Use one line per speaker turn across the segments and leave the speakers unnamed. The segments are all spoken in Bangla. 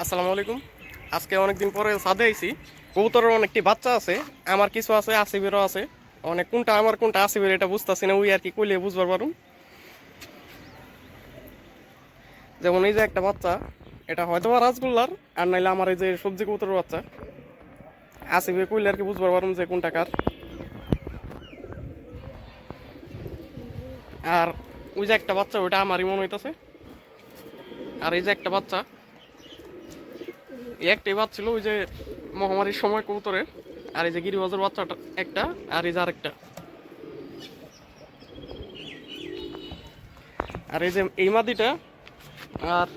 আসসালামু আলাইকুম। আজকে অনেকদিন পরে ছাদে আইছি। কবুতরের অনেকটি বাচ্চা আছে, আমার কিছু আছে, আসিবেরও আছে। অনেক কোনটা আমার কোনটা আসিবের এটা বুঝতেছি না, ওই আর কি কইলে বুঝবার পারুম। যেমন এই যে একটা বাচ্চা, এটা হয়তো বা রাজগোল্লার, আর নাইলে আমার এই যে সবজি কবুতরের বাচ্চা। আসিবে কইলে আর কি বুঝবার পারুম যে কোনটা কার। আর ওই যে একটা বাচ্চা, ওইটা আমারই মনে হইতাছে। আর এই যে একটা বাচ্চা, এই একটাই বাচ্চা ছিল ওই যে মহামারীর সময় কবুতরের। আর এই যে গিরিবাজের বাচ্চাটা একটা, আর এই যে আরেকটা। আর এই যে এই মাদিটা, আর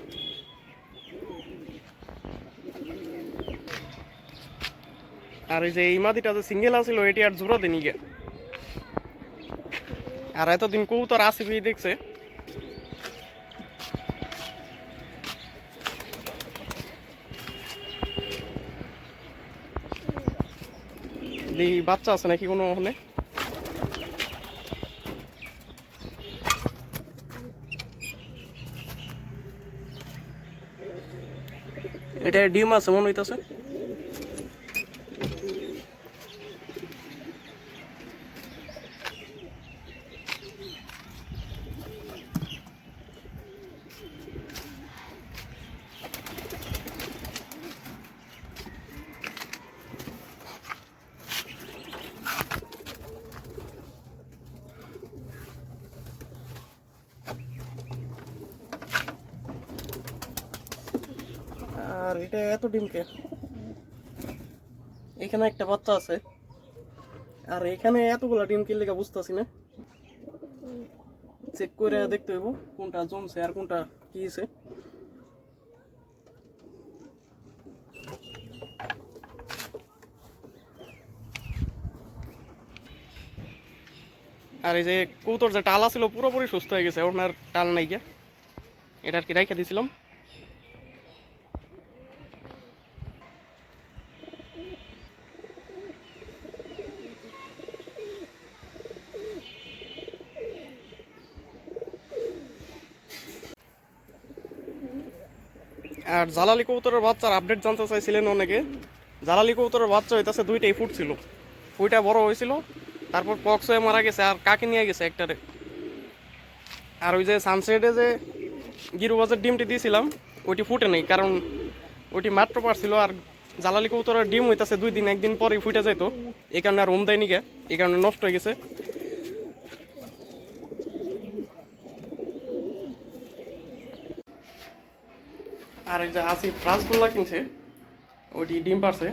আর এই যে এই মাদিটা যে সিঙ্গেল আছিল এটি আর জোড়া দেনি গে। আর এতদিন কবুতর আসিবি দেখছে। দেখি বাচ্চা আছে নাকি কোনো ওখানে। এটা ডিম আছে মনে হইতাছে। আর এটা এত ডিম কে? এখানে একটা বাচ্চা আছে, আর এখানে এতগুলা ডিম কি লেগে বুঝতেছি না। চেক করে দেখতে হইব কোনটা জমছে আর কোনটা কি হয়েছে। আর এই যে কবুতর যে টালা ছিল পুরোপুরি সুস্থ হয়ে গেছে, এখন আর টাল নাই গিয়া। এটা আর কি রাইখা দিছিলাম। আর জালালি কবুতরের বাচ্চার আপডেট জানতে চাইছিলেন অনেকে। জালালি কবুতরের বাচ্চা হইতাছে দুইটাই ফুটছিল, ওইটা বড় হয়েছিল, তারপর পক্স হয়ে মারা গেছে, আর কাকে নিয়ে গেছে একটারে। আর ওই যে সানসেটে যে গিরুবাজের ডিমটি দিয়েছিলাম ওইটি ফুটে নেই, কারণ ওইটি মাত্র পারছিল। আর জালালি কবুতরের ডিম হইতাছে 2 দিন 1 দিন পরেই ফুটে যেত, এই কারণে আর ওম দেয়নি গে, এই কারণে নষ্ট হয়ে গেছে। আর এই যে আসিফ রাসগোল্লা কিনছে, ওইটি ডিম পারছে,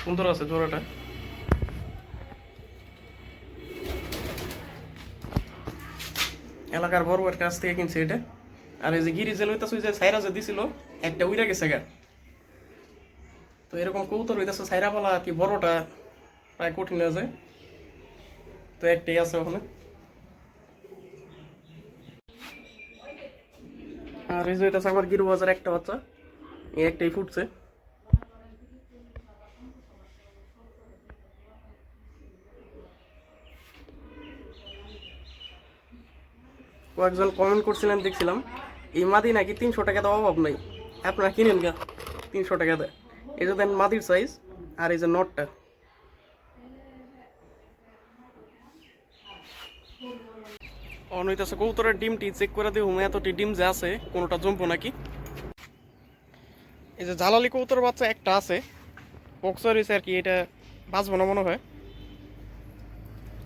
সুন্দর আছে জোড়াটা। এলাকার বড়ের কাছ থেকে কিনছে এটা। আর এই যে গিরিজেল হইতাছে ওই যে সাইরা যে দিছিল, একটা উইরা গেছে গা। তো এরকম কবুতর হইতাছে সাইরা পালা আর কি বড়টা প্রায় কঠিন হয়ে যায়। তো একটাই আছে ওখানে। আর এই যে হইতাছে আমার গিরু বাজার একটা বাচ্চা, এই একটাই ফুটছে। কয়েকজন কমেন্ট করছিলেন দেখছিলাম, এই মাদি নাকি 300 টাকা দেওয়া অভাব নাই, আপনারা কিনেন গা 300 টাকা দেয়। এই যে দেন মাদির সাইজ, আর এই যে নটটা। অন হইতাছে কবুতরের ডিমটি চেক করে দিই হুমে এতটি ডিম যে আছে কোনোটা জমবো নাকি। এই যে জালালি কবুতরের বাচ্চা একটা আছে, পক্সর হয়েছে আর কি, এটা বাঁচবো না মনে হয়।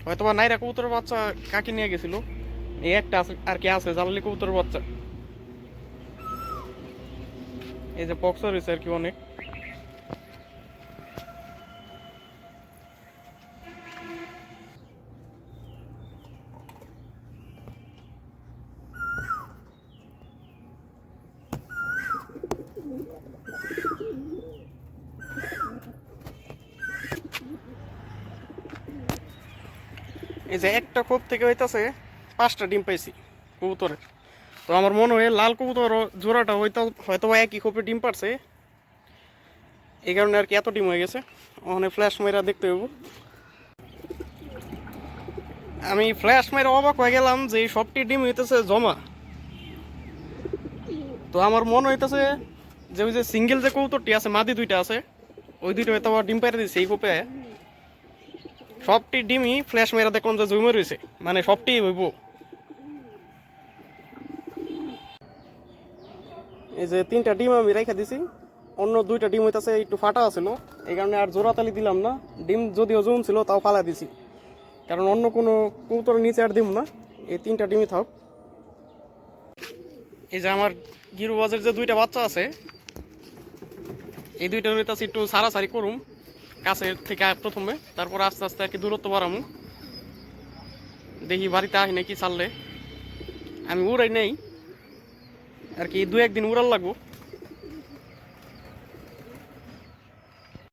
হয়তো বা নাইরা কবুতরের বাচ্চা কাকে নিয়ে গেছিল। এই একটা আছে আর কি, আছে জালালি কবুতরের বাচ্চা। এই যে পক্সর হয়েছে আর কি অনেক। এই যে একটা খোপ থেকে হইতাছে 5টা ডিম পাইছি কবুতরের। তো আমার মনে হয় লাল কবুতর জোড়াটা হয়তো বা একই খোপে ডিম পারছে, এই কারণে আর কি এত ডিম হয়ে গেছে। ওখানে ফ্ল্যাশ মেরা দেখতে হইব। আমি ফ্ল্যাশ মেরে অবাক হয়ে গেলাম যে এই সবটি ডিম হইতেছে জমা। তো আমার মনে হইতেছে যে ওই যে সিঙ্গেল যে কৌতরটি আছে, মাদি দুইটা আছে, ওই দুইটা হয়তো আবার ডিম পাইরে দিচ্ছে এই কোপে। সবটি ডিমই ফ্ল্যাশ মেরা দেখুন যে জমে রয়েছে, মানে সবটি হইব। এই যে 3টা ডিম আমি রেখে দিছি, অন্য 2টা ডিম হইতাছে একটু ফাটা আছিল, এই কারণে আর জোড়াতালি দিলাম না। ডিম যদিও জম ছিল তাও ফালা দিছি, কারণ অন্য কোনো কৌতরের নিচে আর ডিম না, এই 3টা ডিমই থাক। এই যে আমার গিরুবাজের যে 2টা বাচ্চা আছে, এই 2টার হইতাছে একটু সারাসারি করুম কাছের থেকে প্রথমে, তারপর আস্তে আস্তে আর কি দূরত্ব বাড়ামু। দেখি বাড়িতে আহি নাকি ছাড়লে, আমি উড়াই নেই আর কি, 2-1 দিন উড়াল লাগবো।